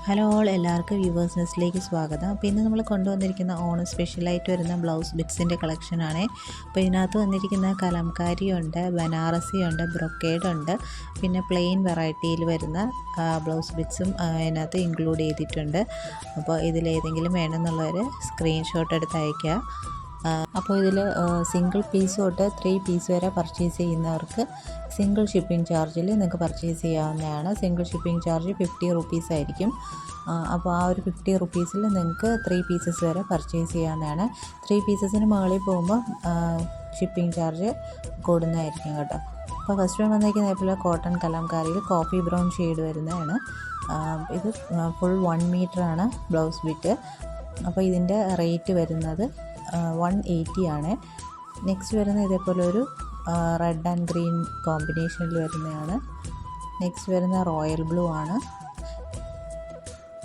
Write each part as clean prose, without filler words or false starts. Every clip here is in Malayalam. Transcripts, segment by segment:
ഹലോ ഓൾ, എല്ലാവർക്കും വ്യൂവേഴ്സ് നെസ്റ്റിലേക്ക് സ്വാഗതം. അപ്പോൾ ഇന്ന് നമ്മൾ കൊണ്ടുവന്നിരിക്കുന്ന ഓണം സ്പെഷ്യലായിട്ട് വരുന്ന ബ്ലൗസ് ബിറ്റ്സിൻ്റെ കളക്ഷനാണ്. അപ്പോൾ ഇതിനകത്ത് വന്നിരിക്കുന്ന കലംകാരിയുണ്ട്, ബനാറസിയുണ്ട്, ബ്രൊക്കേഡുണ്ട്, പിന്നെ പ്ലെയിൻ വെറൈറ്റിയിൽ വരുന്ന ബ്ലൗസ് ബിറ്റ്സും ഇതിനകത്ത് ഇൻക്ലൂഡ് ചെയ്തിട്ടുണ്ട്. അപ്പോൾ ഇതിലേതെങ്കിലും വേണമെന്നുള്ളവർ സ്ക്രീൻഷോട്ട് എടുത്ത് അയയ്ക്കുക. അപ്പോൾ ഇതിൽ സിംഗിൾ പീസ് തൊട്ട് 3 പീസ് വരെ പർച്ചേസ് ചെയ്യുന്നവർക്ക് സിംഗിൾ ഷിപ്പിംഗ് ചാർജിൽ നിങ്ങൾക്ക് പർച്ചേസ് ചെയ്യാവുന്നതാണ്. സിംഗിൾ ഷിപ്പിംഗ് ചാർജ് 50 റുപ്പീസ് ആയിരിക്കും. അപ്പോൾ ആ ഒരു 50 റുപ്പീസിൽ നിങ്ങൾക്ക് 3 പീസസ് വരെ പർച്ചേസ് ചെയ്യാവുന്നതാണ്. 3 പീസസിന് മുകളിൽ പോകുമ്പോൾ ഷിപ്പിംഗ് ചാർജ് കൂടുന്നതായിരിക്കും കേട്ടോ. അപ്പോൾ ഫസ്റ്റ് വന്നിരിക്കുന്ന ഇപ്പോൾ കോട്ടൺ കലംകാരിയിൽ കോഫി ബ്രൗൺ ഷെയ്ഡ് വരുന്നതാണ്. ഇത് ഫുൾ 1 മീറ്ററാണ് ബ്ലൗസ് ബിറ്റ്. അപ്പോൾ ഇതിൻ്റെ റേറ്റ് വരുന്നത് 180 ആണ്. നെക്സ്റ്റ് വരുന്നത് ഇതേപോലെ ഒരു റെഡ് ആൻഡ് ഗ്രീൻ കോമ്പിനേഷനിൽ വരുന്നതാണ്. നെക്സ്റ്റ് വരുന്ന റോയൽ ബ്ലൂ ആണ്.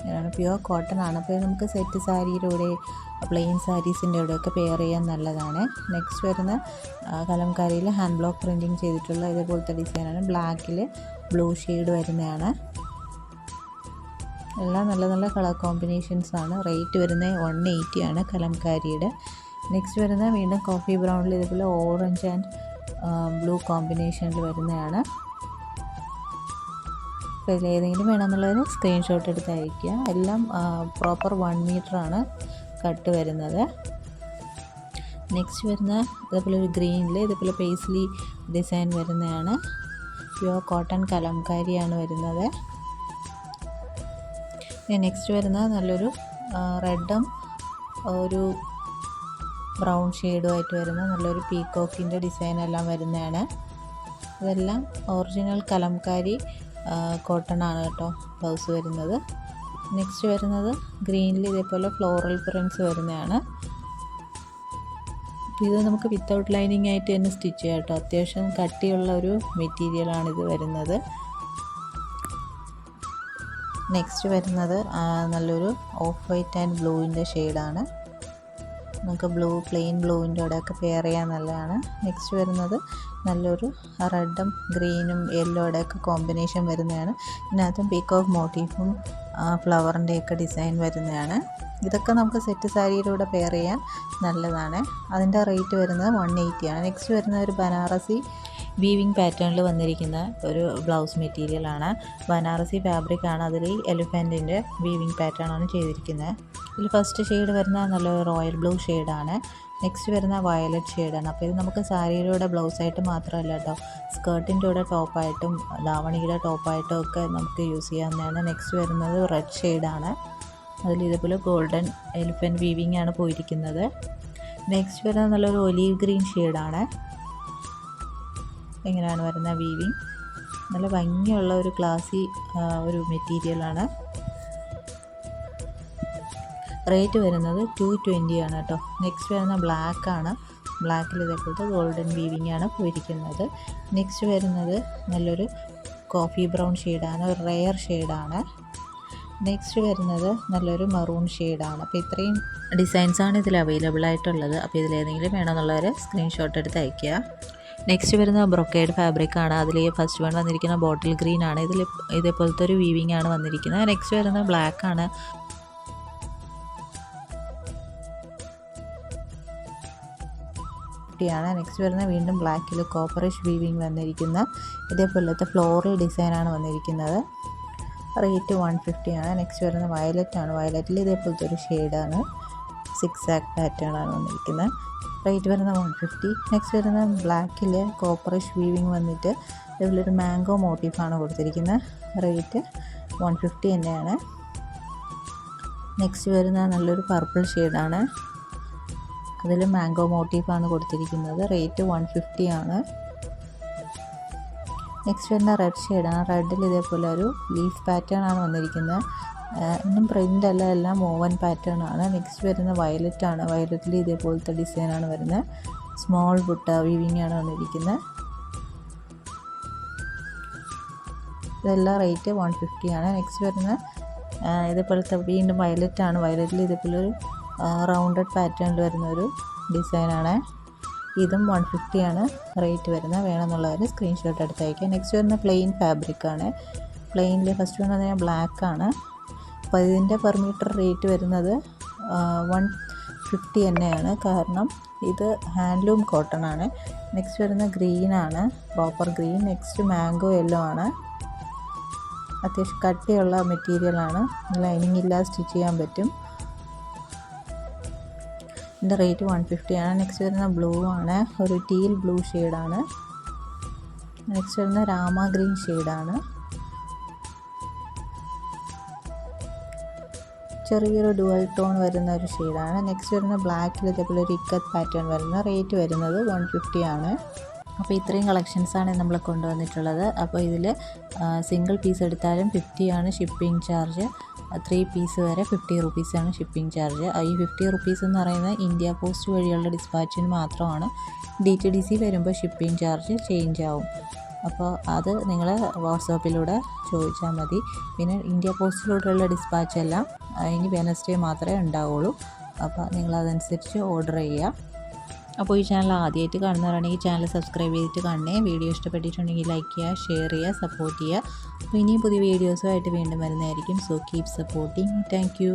ഇതാണ് പ്യുവർ കോട്ടൺ ആണ്. അപ്പോൾ നമുക്ക് സെറ്റ് സാരിയുടെ കൂടെ പ്ലെയിൻ സാരീസിൻ്റെ കൂടെയൊക്കെ പെയർ ചെയ്യാൻ നല്ലതാണ്. നെക്സ്റ്റ് വരുന്ന കലംകാരിയിൽ ഹാൻഡ് ബ്ലോക്ക് പ്രിൻറ്റിങ് ചെയ്തിട്ടുള്ള ഇതേപോലത്തെ ഡിസൈനാണ്. ബ്ലാക്കിൽ ബ്ലൂ ഷെയ്ഡ് വരുന്നതാണ്. എല്ലാം നല്ല നല്ല കളർ കോമ്പിനേഷൻസ് ആണ്. റേറ്റ് വരുന്നത് 180 ആണ് കലംകാരിയുടെ. നെക്സ്റ്റ് വരുന്ന വീണ്ടും കോഫി ബ്രൗണിൽ ഇതേപോലെ ഓറഞ്ച് ആൻഡ് ബ്ലൂ കോമ്പിനേഷനിൽ വരുന്നതാണ്. അപ്പോൾ ഇതിലേതെങ്കിലും വേണമെന്നുള്ളവർ സ്ക്രീൻഷോട്ട് എടുത്ത് അയയ്ക്കുക. എല്ലാം പ്രോപ്പർ 1 മീറ്ററാണ് കട്ട് വരുന്നത്. നെക്സ്റ്റ് വരുന്ന ഇതേപോലെ ഒരു ഗ്രീനിൽ ഇതേപോലെ പേസ്ലി ഡിസൈൻ വരുന്നതാണ്. പ്യുവർ കോട്ടൺ കലംകാരിയാണ് വരുന്നത്. നെക്സ്റ്റ് വരുന്നത് നല്ലൊരു റെഡും ഒരു ബ്രൗൺ ഷെയ്ഡുമായിട്ട് വരുന്ന നല്ലൊരു പീക്കോക്കിൻ്റെ ഡിസൈൻ എല്ലാം വരുന്നതാണ്. ഇതെല്ലാം ഒറിജിനൽ കലംകാരി കോട്ടൺ ആണ് കേട്ടോ ബ്ലൗസ് വരുന്നത്. നെക്സ്റ്റ് വരുന്നത് ഗ്രീനിൽ ഇതേപോലെ ഫ്ലോറൽ പ്രിൻറ്റ്സ് വരുന്നതാണ്. ഇത് നമുക്ക് വിത്തൗട്ട് ലൈനിങ് ആയിട്ട് തന്നെ സ്റ്റിച്ച് ചെയ്യാം കേട്ടോ. അത്യാവശ്യം കട്ടിയുള്ള ഒരു മെറ്റീരിയലാണിത് വരുന്നത്. നെക്സ്റ്റ് വരുന്നത് നല്ലൊരു ഓഫ് വൈറ്റ് ആൻഡ് ബ്ലൂവിൻ്റെ ഷെയ്ഡാണ്. നമുക്ക് പ്ലെയിൻ ബ്ലൂവിൻ്റെ കൂടെയൊക്കെ പെയർ ചെയ്യാൻ നല്ലതാണ്. നെക്സ്റ്റ് വരുന്നത് നല്ലൊരു റെഡും ഗ്രീനും യെല്ലോയുടെയൊക്കെ കോമ്പിനേഷൻ വരുന്നതാണ്. ഇതിനകത്തും പീക്കോക്ക് മോട്ടീഫും ഫ്ലവറിൻ്റെയൊക്കെ ഡിസൈൻ വരുന്നതാണ്. ഇതൊക്കെ നമുക്ക് സെറ്റ് സാരിയുടെ കൂടെ പെയർ ചെയ്യാൻ നല്ലതാണ്. അതിൻ്റെ റേറ്റ് വരുന്നത് 180 ആണ്. നെക്സ്റ്റ് വരുന്ന ഒരു ബനാറസി വീവിങ് പാറ്റേണിൽ വന്നിരിക്കുന്ന ഒരു ബ്ലൗസ് മെറ്റീരിയലാണ്. ബനാറസി ഫാബ്രിക്കാണ്. അതിൽ എലിഫൻറ്റിൻ്റെ വീവിങ് പാറ്റേൺ ആണ് ചെയ്തിരിക്കുന്നത്. ഇതിൽ ഫസ്റ്റ് ഷെയ്ഡ് വരുന്ന നല്ല റോയൽ ബ്ലൂ ഷെയ്ഡാണ്. നെക്സ്റ്റ് വരുന്ന വയലറ്റ് ഷെയ്ഡാണ്. അപ്പോൾ ഇത് നമുക്ക് സാരിയുടെ ബ്ലൗസായിട്ട് മാത്രമല്ല കേട്ടോ, സ്കേർട്ടിൻ്റെ കൂടെ ടോപ്പായിട്ടും ധാവണിയുടെ ടോപ്പായിട്ടും ഒക്കെ നമുക്ക് യൂസ് ചെയ്യാവുന്നതാണ്. നെക്സ്റ്റ് വരുന്നത് റെഡ് ഷെയ്ഡാണ്. അതിൽ ഇതേപോലെ ഗോൾഡൻ എലിഫൻറ്റ് വീവിങ് ആണ് പോയിരിക്കുന്നത്. നെക്സ്റ്റ് വരുന്നത് നല്ലൊരു ഒലീവ് ഗ്രീൻ ഷെയ്ഡാണ്. ഇങ്ങനെയാണ് വരുന്ന വീവിങ്. നല്ല ഭംഗിയുള്ള ഒരു ക്ലാസി ഒരു മെറ്റീരിയലാണ്. റേറ്റ് വരുന്നത് 220 ആണ് കേട്ടോ. നെക്സ്റ്റ് വരുന്ന ബ്ലാക്കാണ്. ബ്ലാക്കിൽ ഇതേപോലത്തെ ഗോൾഡൻ വീവിങ് ആണ് പോയിരിക്കുന്നത്. നെക്സ്റ്റ് വരുന്നത് നല്ലൊരു കോഫി ബ്രൗൺ ഷെയ്ഡാണ്. ഒരു റെയർ ഷെയ്ഡാണ്. നെക്സ്റ്റ് വരുന്നത് നല്ലൊരു മറൂൺ ഷെയ്ഡാണ്. അപ്പോൾ ഇത്രയും ഡിസൈൻസാണ് ഇതിൽ അവൈലബിൾ ആയിട്ടുള്ളത്. അപ്പോൾ ഇതിലേതെങ്കിലും വേണമെന്നുള്ളവർ സ്ക്രീൻഷോട്ട് എടുത്ത് അയയ്ക്കുക. നെക്സ്റ്റ് വരുന്ന ബ്രൊക്കേഡ് ഫാബ്രിക്കാണ്. അതിൽ ഫസ്റ്റ് വൺ വന്നിരിക്കുന്ന ബോട്ടിൽ ഗ്രീൻ ആണ്. ഇതിൽ ഇതേപോലത്തെ ഒരു വീവിങ് ആണ് വന്നിരിക്കുന്നത്. നെക്സ്റ്റ് വരുന്ന ബ്ലാക്കാണ്. നെക്സ്റ്റ് വരുന്ന വീണ്ടും ബ്ലാക്കിൽ കോപ്പറിഷ് വീവിങ് വന്നിരിക്കുന്ന ഇതേപോലത്തെ ഫ്ലോറൽ ഡിസൈനാണ് വന്നിരിക്കുന്നത്. റേറ്റ് 150 ആണ്. നെക്സ്റ്റ് വരുന്ന വയലറ്റ് ആണ്. വയലറ്റിൽ ഇതേപോലത്തെ ഒരു ഷെയ്ഡാണ്. 6 പാറ്റേൺ ആണ് വന്നിരിക്കുന്നത്. റേറ്റ് വരുന്ന 150. നെക്സ്റ്റ് വരുന്ന ബ്ലാക്കിൽ കോപ്പറിഷ് വീവിങ് വന്നിട്ട് ഇതുപോലൊരു മാംഗോ മോട്ടീഫാണ് കൊടുത്തിരിക്കുന്നത്. റേറ്റ് 150 തന്നെയാണ്. നെക്സ്റ്റ് വരുന്ന നല്ലൊരു പർപ്പിൾ ഷെയ്ഡാണ്. അതിൽ മാംഗോ മോട്ടീഫാണ് കൊടുത്തിരിക്കുന്നത്. റേറ്റ് 150 ആണ്. നെക്സ്റ്റ് വരുന്ന റെഡ് ഷെയ്ഡാണ്. റെഡിൽ ഇതേപോലെ ഒരു ലീഫ് പാറ്റേൺ ആണ് വന്നിരിക്കുന്നത്. ഒന്നും പ്രിൻ്റ് അല്ല, എല്ലാം ഓവൻ പാറ്റേൺ ആണ്. നെക്സ്റ്റ് വരുന്ന വയലറ്റ് ആണ്. വയലറ്റിൽ ഇതേപോലത്തെ ഡിസൈനാണ് വരുന്നത്. സ്മോൾ ബുട്ട വീവിങ് ആണ് വന്നിരിക്കുന്നത്. ഇതെല്ലാം റേറ്റ് 150 ആണ്. നെക്സ്റ്റ് വരുന്ന ഇതേപോലത്തെ വീണ്ടും വയലറ്റ് ആണ്. വയലറ്റിൽ ഇതേപോലെ ഒരു റൗണ്ടഡ് പാറ്റേണിൽ വരുന്ന ഒരു ഡിസൈനാണ്. ഇതും 150 ആണ് റേറ്റ് വരുന്നത്. വേണമെന്നുള്ളവർ സ്ക്രീൻഷോട്ട് എടുത്ത് അയക്കുക. നെക്സ്റ്റ് വരുന്ന പ്ലെയിൻ ഫാബ്രിക്കാണ്. പ്ലെയിനിൽ ഫസ്റ്റ് വന്നത് ബ്ലാക്കാണ്. അപ്പോൾ ഇതിൻ്റെ പെർ മീറ്റർ റേറ്റ് വരുന്നത് 150 തന്നെയാണ്. കാരണം ഇത് ഹാൻഡ്ലൂം കോട്ടൺ ആണ്. നെക്സ്റ്റ് വരുന്ന ഗ്രീനാണ്, proper green. Next mango yellow ആണ്. അത്യാവശ്യം കട്ടിയുള്ള മെറ്റീരിയലാണ്, ലൈനിങ് ഇല്ലാതെ സ്റ്റിച്ച് ചെയ്യാൻ പറ്റും. ഇതിൻ്റെ റേറ്റ് 150 ആണ്. നെക്സ്റ്റ് വരുന്ന ബ്ലൂ ആണ്, ഒരു ടീൽ ബ്ലൂ ഷെയ്ഡാണ്. നെക്സ്റ്റ് വരുന്ന രാമ ഗ്രീൻ ഷെയ്ഡാണ്. ചെറിയൊരു ഡുവൽ ടോൺ വരുന്ന ഒരു ഷെയ്ഡാണ്. നെക്സ്റ്റ് വരുന്ന ബ്ലാക്കിൽ ഇതേപോലെ ഒരു ഇക്കത്ത് പാറ്റേൺ വരുന്ന, റേറ്റ് വരുന്നത് 150 ആണ്. അപ്പോൾ ഇത്രയും കളക്ഷൻസാണ് നമ്മൾ കൊണ്ടുവന്നിട്ടുള്ളത്. അപ്പോൾ ഇതിൽ സിംഗിൾ പീസ് എടുത്താലും 50 ആണ് ഷിപ്പിംഗ് ചാർജ്. 3 പീസ് വരെ 50 റുപ്പീസാണ് ഷിപ്പിംഗ് ചാർജ്. ഈ 50 റുപ്പീസ് എന്ന് പറയുന്നത് ഇന്ത്യ പോസ്റ്റ് വഴിയുള്ള ഡിസ്പാച്ചിന് മാത്രമാണ്. DTDC വരുമ്പോൾ ഷിപ്പിംഗ് ചാർജ് ചേഞ്ച് ആവും. അപ്പോൾ അത് നിങ്ങൾ വാട്സാപ്പിലൂടെ ചോദിച്ചാൽ മതി. പിന്നെ ഇന്ത്യ പോസ്റ്റിലൂടെയുള്ള ഡിസ്പാച്ചെല്ലാം ഇനി വെനസ്ഡേ മാത്രമേ ഉണ്ടാവുള്ളൂ. അപ്പോൾ നിങ്ങളതനുസരിച്ച് ഓർഡർ ചെയ്യുക. അപ്പോൾ ഈ ചാനൽ ആദ്യമായിട്ട് കാണുന്നവരാണെങ്കിൽ ചാനൽ സബ്സ്ക്രൈബ് ചെയ്തിട്ട് കാണണേ. വീഡിയോ ഇഷ്ടപ്പെട്ടിട്ടുണ്ടെങ്കിൽ ലൈക്ക് ചെയ്യുക, ഷെയർ ചെയ്യുക, സപ്പോർട്ട് ചെയ്യുക. അപ്പോൾ ഇനിയും പുതിയ വീഡിയോസുമായിട്ട് വീണ്ടും വരുന്നതായിരിക്കും. So keep supporting. Thank you.